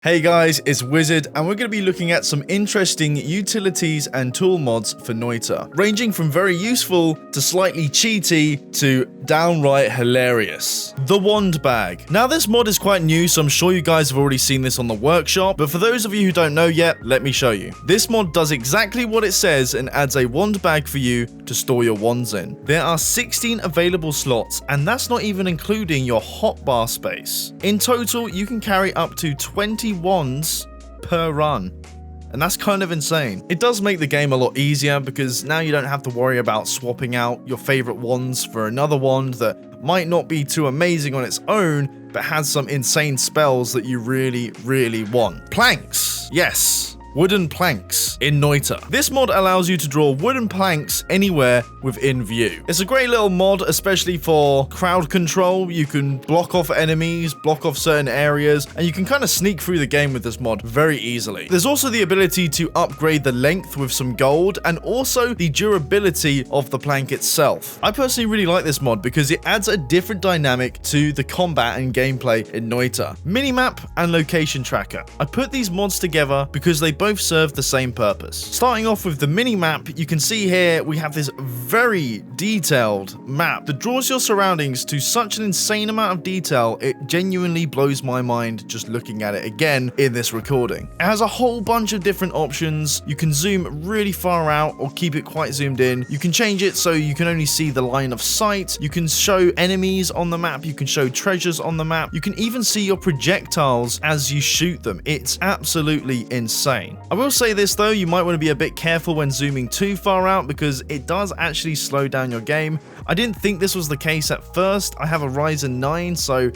Hey guys, it's Wizard, and we're going to be looking at some interesting utilities and tool mods for Noita, ranging from very useful to slightly cheaty to downright hilarious. The Wand Bag. Now this mod is quite new, so I'm sure you guys have already seen this on the workshop, but for those of you who don't know yet, let me show you. This mod does exactly what it says and adds a wand bag for you to store your wands in. There are 16 available slots, and that's not even including your hotbar space. In total, you can carry up to 20 wands per run, and that's kind of insane. It does make the game a lot easier because now you don't have to worry about swapping out your favorite wands for another wand that might not be too amazing on its own but has some insane spells that you really want. Planks, yes. Wooden planks in Noita. This mod allows you to draw wooden planks anywhere within view. It's a great little mod, especially for crowd control. You can block off enemies, block off certain areas, and you can kind of sneak through the game with this mod very easily. There's also the ability to upgrade the length with some gold and also the durability of the plank itself. I personally really like this mod because it adds a different dynamic to the combat and gameplay in Noita. Minimap and location tracker. I put these mods together because they both serve the same purpose. Starting off with the mini-map, you can see here we have this very detailed map that draws your surroundings to such an insane amount of detail, it genuinely blows my mind just looking at it again in this recording. It has a whole bunch of different options. You can zoom really far out or keep it quite zoomed in. You can change it so you can only see the line of sight. You can show enemies on the map. You can show treasures on the map. You can even see your projectiles as you shoot them. It's absolutely insane. I will say this though, you might want to be a bit careful when zooming too far out because it does actually slow down your game. I didn't think this was the case at first. I have a Ryzen 9, so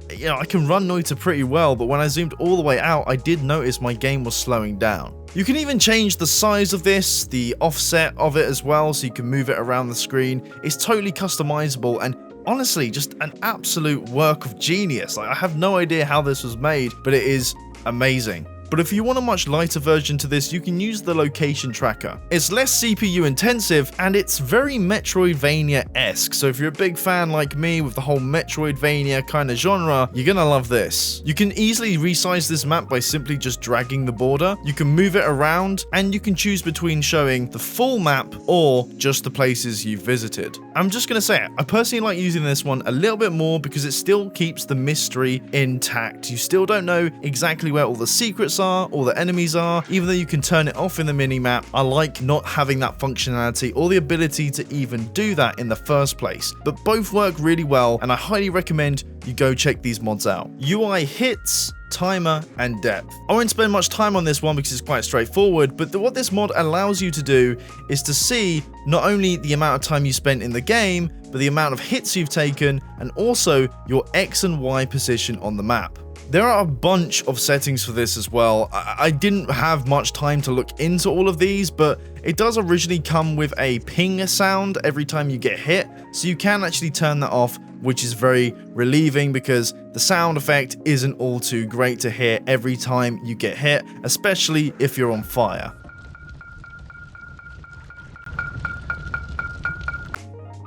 I can run Noita pretty well, but when I zoomed all the way out, I did notice my game was slowing down. You can even change the size of this, the offset of it as well, so you can move it around the screen. It's totally customizable and honestly just an absolute work of genius. I have no idea how this was made, but it is amazing. But if you want a much lighter version to this, you can use the location tracker. It's less CPU intensive and it's very Metroidvania-esque, so if you're a big fan like me with the whole Metroidvania kind of genre, you're gonna love this. You can easily resize this map by simply just dragging the border. You can move it around and you can choose between showing the full map or just the places you've visited. I'm just gonna say it, I personally like using this one a little bit more because it still keeps the mystery intact. You still don't know exactly where all the secrets are, all the enemies are, even though you can turn it off in the mini-map. I like not having that functionality or the ability to even do that in the first place, but both work really well and I highly recommend you go check these mods out. UI hits, timer, and depth. I won't spend much time on this one because it's quite straightforward, but what this mod allows you to do is to see not only the amount of time you spent in the game, but the amount of hits you've taken and also your X and Y position on the map. There are a bunch of settings for this as well. I didn't have much time to look into all of these, but it does originally come with a ping sound every time you get hit, so you can actually turn that off, which is very relieving because the sound effect isn't all too great to hear every time you get hit, especially if you're on fire.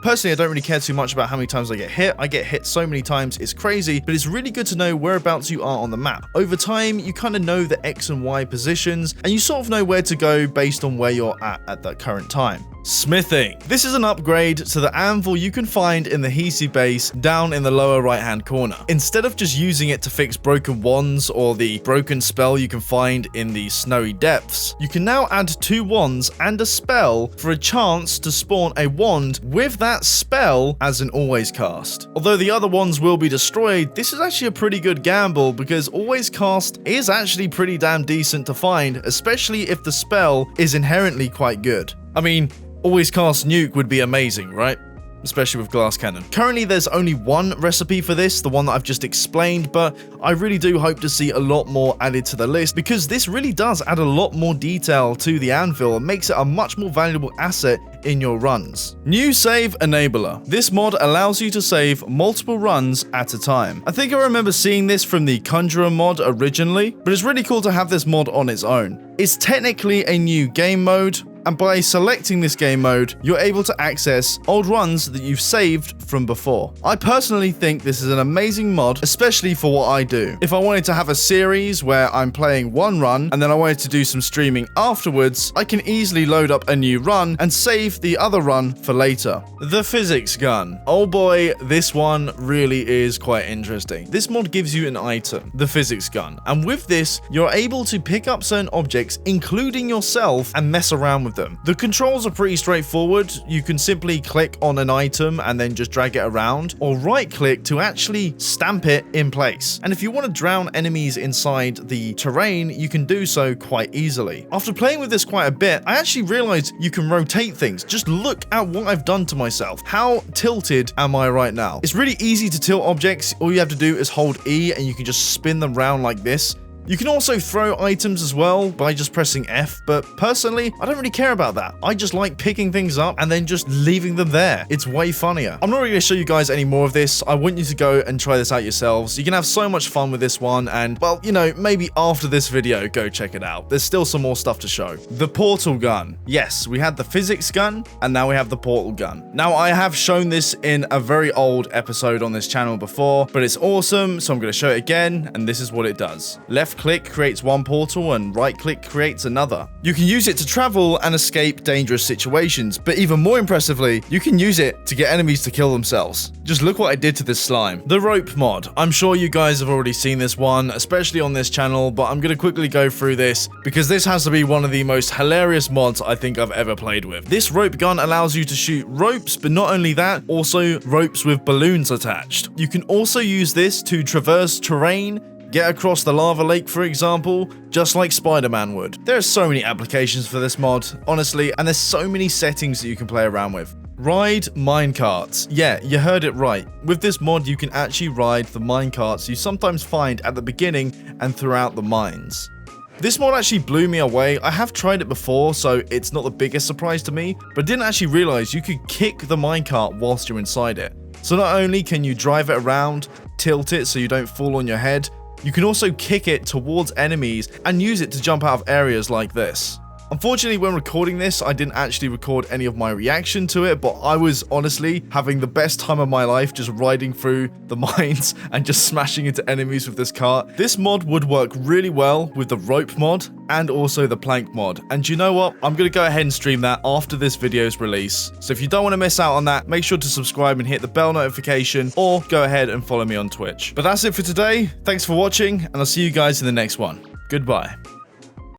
Personally, I don't really care too much about how many times I get hit. I get hit so many times, it's crazy, but it's really good to know whereabouts you are on the map. Over time, you kind of know the X and Y positions, and you sort of know where to go based on where you're at that current time. Smithing. This is an upgrade to the anvil you can find in the Hisi base down in the lower right hand corner. Instead of just using it to fix broken wands or the broken spell you can find in the snowy depths, you can now add 2 wands and a spell for a chance to spawn a wand with that spell as an always cast. Although the other wands will be destroyed, this is actually a pretty good gamble because always cast is actually pretty damn decent to find, especially if the spell is inherently quite good. I mean, always cast nuke would be amazing, right? Especially with glass cannon. Currently, there's only one recipe for this, the one that I've just explained, but I really do hope to see a lot more added to the list because this really does add a lot more detail to the anvil and makes it a much more valuable asset in your runs. New save enabler. This mod allows you to save multiple runs at a time. I think I remember seeing this from the Conjurer mod originally, but it's really cool to have this mod on its own. It's technically a new game mode, And by selecting this game mode, you're able to access old runs that you've saved from before. I personally think this is an amazing mod, especially for what I do. If I wanted to have a series where I'm playing one run and then I wanted to do some streaming afterwards, I can easily load up a new run and save the other run for later. The physics gun. Oh boy, this one really is quite interesting. This mod gives you an item, the physics gun, and with this, you're able to pick up certain objects, including yourself, and mess around with them. The controls are pretty straightforward. You can simply click on an item and then just drag it around, or right click to actually stamp it in place. And if you want to drown enemies inside the terrain, you can do so quite easily. After playing with this quite a bit, I actually realized you can rotate things. Just look at what I've done to myself. How tilted am I right now? It's really easy to tilt objects. All you have to do is hold E and you can just spin them round like this. You can also throw items as well by just pressing F, but personally, I don't really care about that. I just like picking things up and then just leaving them there. It's way funnier. I'm not really going to show you guys any more of this. I want you to go and try this out yourselves. You can have so much fun with this one, and, well, you know, maybe after this video, go check it out. There's still some more stuff to show. The portal gun. Yes, we had the physics gun, and now we have the portal gun. Now, I have shown this in a very old episode on this channel before, but it's awesome, so I'm going to show it again, and this is what it does. Left click creates one portal and right click creates another. You can use it to travel and escape dangerous situations, but even more impressively, you can use it to get enemies to kill themselves. Just look what I did to this slime. The rope mod. I'm sure you guys have already seen this one, especially on this channel, but I'm going to quickly go through this because this has to be one of the most hilarious mods I think I've ever played with. This rope gun allows you to shoot ropes, but not only that, also ropes with balloons attached. You can also use this to traverse terrain, get across the lava lake, for example, just like Spider-Man would. There are so many applications for this mod, honestly, and there's so many settings that you can play around with. Ride minecarts. Yeah, you heard it right. With this mod, you can actually ride the minecarts you sometimes find at the beginning and throughout the mines. This mod actually blew me away. I have tried it before, so it's not the biggest surprise to me, but didn't actually realize you could kick the minecart whilst you're inside it. So not only can you drive it around, tilt it so you don't fall on your head, you can also kick it towards enemies and use it to jump out of areas like this. Unfortunately, when recording this, I didn't actually record any of my reaction to it, but I was honestly having the best time of my life just riding through the mines and just smashing into enemies with this cart. This mod would work really well with the rope mod and also the plank mod. And you know what? I'm going to go ahead and stream that after this video's release. So if you don't want to miss out on that, make sure to subscribe and hit the bell notification, or go ahead and follow me on Twitch. But that's it for today. Thanks for watching, and I'll see you guys in the next one. Goodbye.